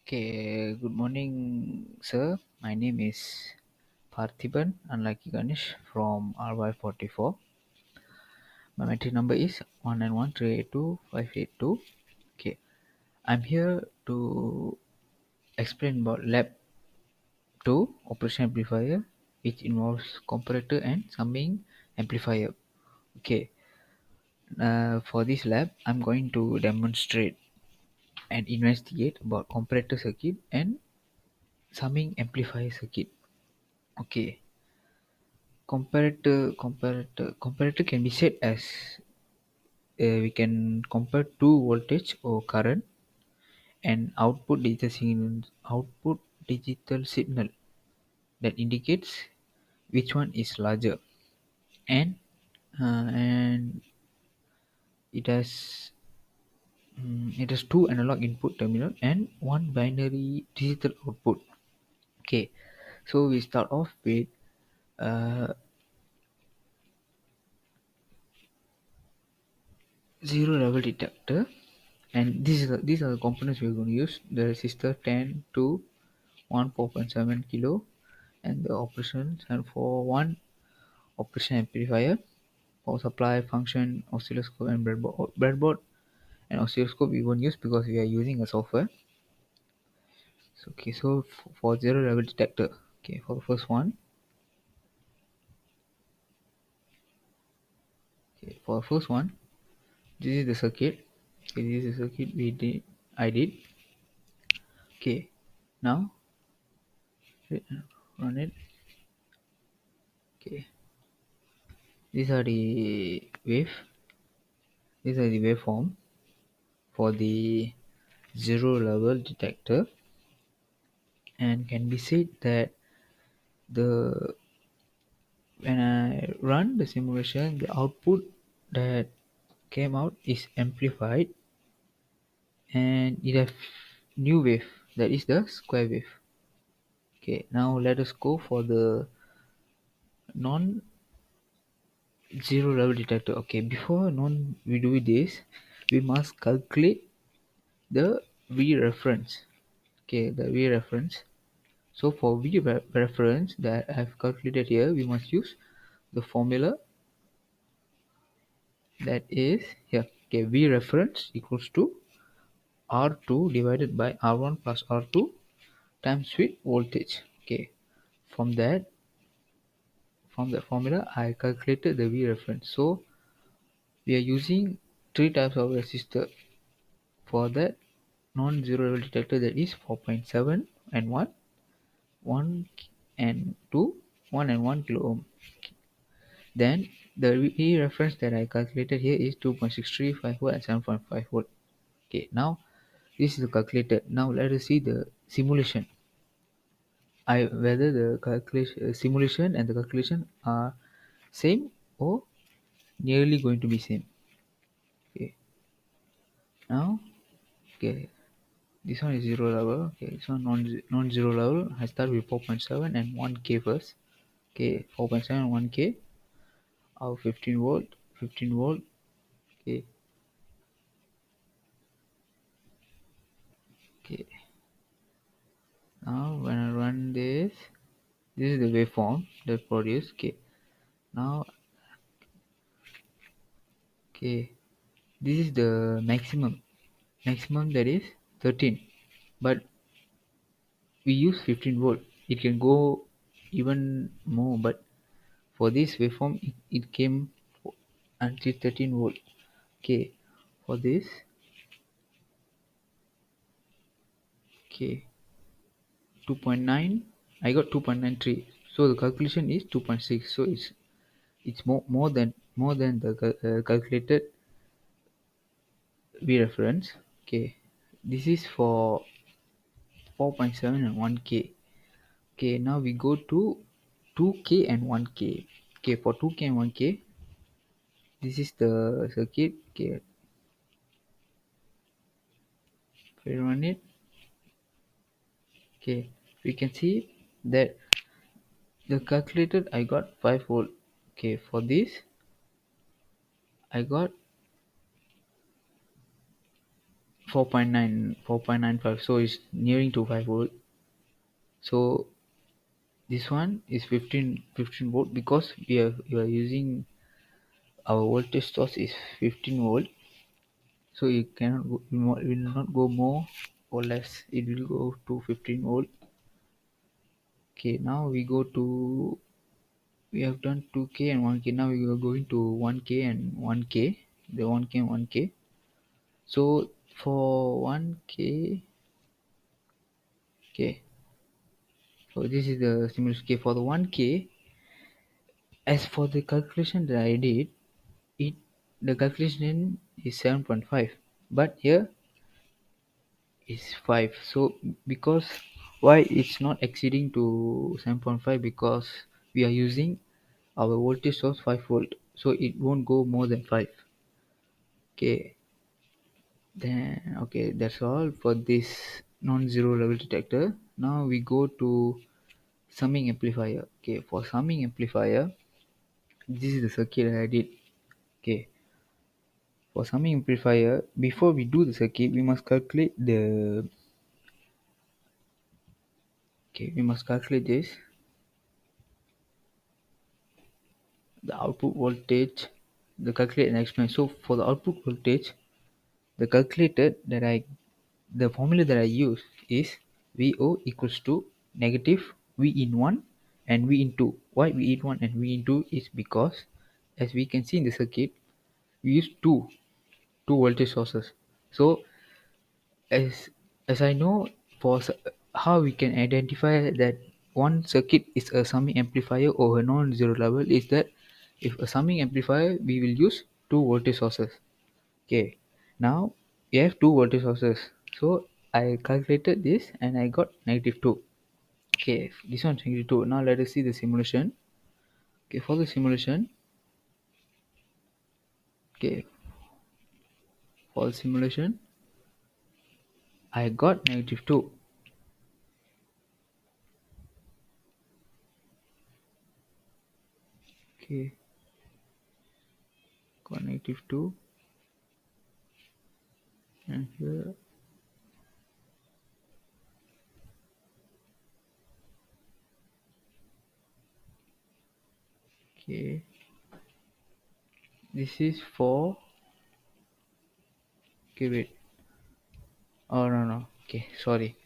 Okay, good morning, sir. My name is Parthibaan, unlike Ganesh from RY44. My metric number is 191382582. Okay, I'm here to explain about Lab 2 operation amplifier, which involves comparator and summing amplifier. Okay, for this lab, I'm going to demonstrate and investigate about comparator circuit and summing amplifier circuit. Okay, comparator can be said as we can compare two voltage or current and output digital signal that indicates which one is larger, and it has two analog input terminal and one binary digital output. Okay, so we start off with uh, zero level detector, and these are the components we're going to use: the resistor 10 to 4.7 kilo, and the operations, and for one operation amplifier, power supply, function, oscilloscope, and breadboard and oscilloscope we won't use because we are using a software. So, okay, so for zero level detector, okay, for the first one, okay, for the first one, this is the circuit. Okay, this is the circuit I did. Okay, now run it. Okay, these are the waveform for the zero level detector, and can be said that the when I run the simulation, the output that came out is amplified, and it has new wave, that is the square wave. Okay, now let us go for the non zero level detector. Okay, before non we do this, we must calculate the V reference. Okay, the V reference. So for V reference that I have calculated here, we must use the formula that is here. Okay, V reference equals to R2 divided by R1 plus R2 times with voltage. Okay, from that from the formula I calculated the V reference. So we are using three types of resistor for that non-zero level detector, that is 4.7 and 1 and 2, 1 and 1 kilo ohm. Then the V reference that I calculated here is 2.635 volt and 7.5 volt. Okay, now this is calculated. Now let us see the simulation. Whether the calculation simulation and the calculation are same or nearly going to be same. Okay, now, okay, this one is zero level. Okay, this one non-zero level. I start with 4.7 and 1k first. Okay, 4.7 1k of 15 volt. Okay, okay, now when I run this is the waveform that produced. Okay, now, okay, this is the maximum, that is 13, but we use 15 volt. It can go even more, but for this waveform it came until 13 volt. Okay, for this, okay, 2.9, I got 2.93, so the calculation is 2.6, so it's more than the calculated V reference. Okay, this is for 4.7 and 1k. Okay, now we go to 2k and 1k. Okay, for 2k and 1k, this is the circuit. Okay, if we run it, okay, we can see that the calculated I got 5 volt. Okay, for this I got 4.95, so it's nearing to 5 volt. So this one is 15 volt because we are using our voltage source is 15 volt, so it cannot go, will not go more or less, it will go to 15 volt. Okay, now we go to, we have done 2k and 1k, now we are going to 1k and 1k, the 1k and 1k. So for 1k, okay, so this is the simulation. Okay, for the 1k, as for the calculation that I did, it, the calculation is 7.5, but here is 5. So because why it's not exceeding to 7.5, because we are using our voltage source 5 volt, so it won't go more than 5. Okay, then okay, that's all for this non-zero level detector. Now we go to summing amplifier. Okay, for summing amplifier, this is the circuit I did. Okay, for summing amplifier, before we do the circuit, we must calculate the, okay, we must calculate this, the output voltage, the calculate and explain. So for the output voltage, the calculated that I, the formula that I use is VO equals to negative V in 1 and V in 2. Why V in 1 and V in 2 is because, as we can see in the circuit, we use two voltage sources. So as I know, for how we can identify that one circuit is a summing amplifier or a non-zero level is that if a summing amplifier, we will use two voltage sources. Okay, now we have two voltage sources, so I calculated this and I got -2. Okay, this one's -2. Now let us see the simulation. Okay, for the simulation, okay, for the simulation, I got -2. Okay, got -2, and here, okay, this is for, okay, wait, oh no, okay, sorry,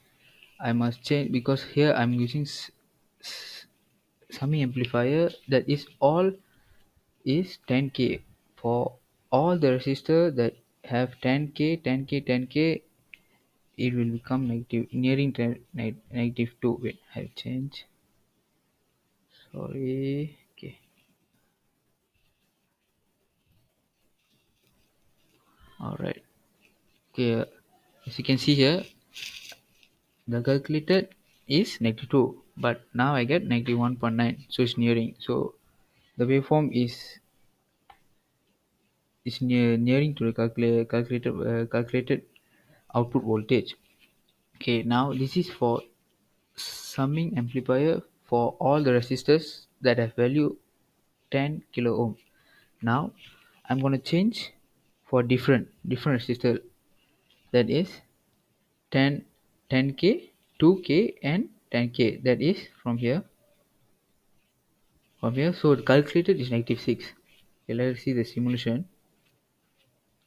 I must change because here I'm using summing amplifier that is all is 10k. For all the resistor that have 10k 10k 10k, it will become negative, nearing -2. Wait, I have changed, sorry. Okay, all right. Okay, as you can see here, the calculated is -2, but now I get -1.9, so it's nearing. So the waveform is nearing to the calculated output voltage. Okay, now this is for summing amplifier for all the resistors that have value 10 kilo ohm. Now I'm going to change for different resistor, that is 10 10k, 2k and 10k, that is from here. So the calculated is -6. Okay, let's see the simulation.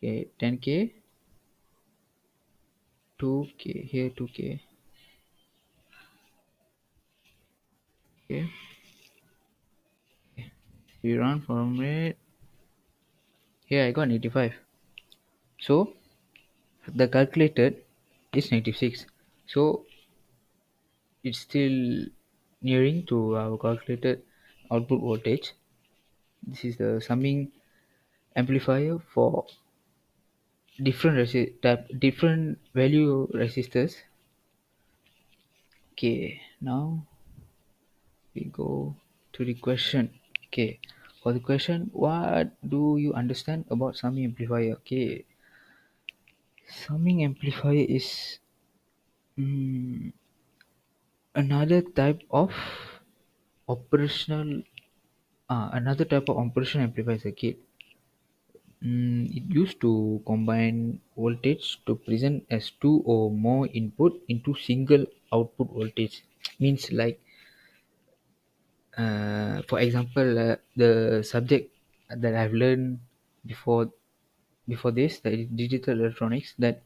Okay, 10k, 2k, here 2k. Okay, we run from it. Here I got 85. So the calculated is -6. So it's still nearing to our calculated output voltage. This is the summing amplifier for different value resistors. Okay, now we go to the question. Okay, for the question, what do you understand about summing amplifier? Okay, summing amplifier is mm, another type of operational another type of operational amplifier circuit It used to combine voltage to present as two or more input into single output voltage. Means like, for example, the subject that I've learned before this, that is digital electronics, that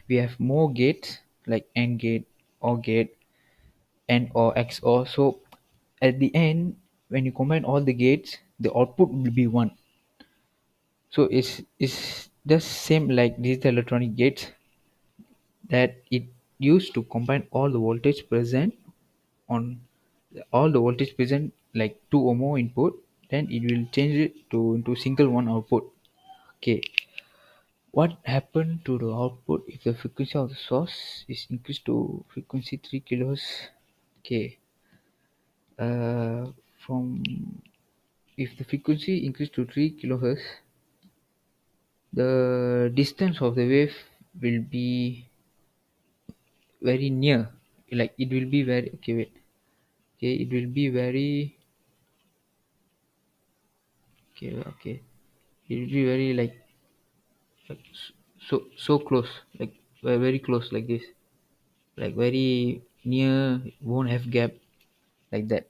we have more gates like AND gate, OR gate, and or XOR. So at the end, when you combine all the gates, the output will be one. So it's just same like digital electronic gates, that it used to combine all the voltage present on all the voltage present like two or more input, then it will change it to into single one output. Okay, what happened to the output if the frequency of the source is increased to frequency 3 kilohertz? Okay, uh, from if the frequency increased to 3 kilohertz, the distance of the wave will be very near. Like it will be very, okay, wait, okay, it will be very, okay, it will be very like so close, like very close like this, like very near, won't have gap, like that.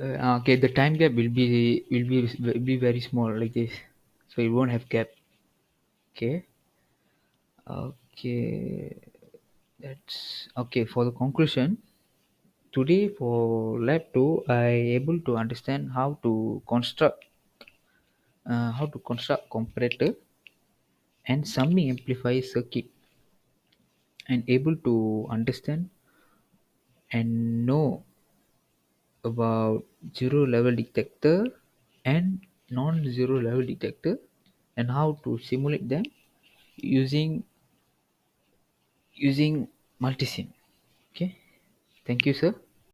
Okay, the time gap will be very small like this, so it won't have gap. Okay, okay, that's okay. For the conclusion, today for lab 2, I able to understand how to construct comparator and summing amplifier circuit, and able to understand and know about zero level detector and non-zero level detector, and how to simulate them using multisim. Okay, thank you, sir.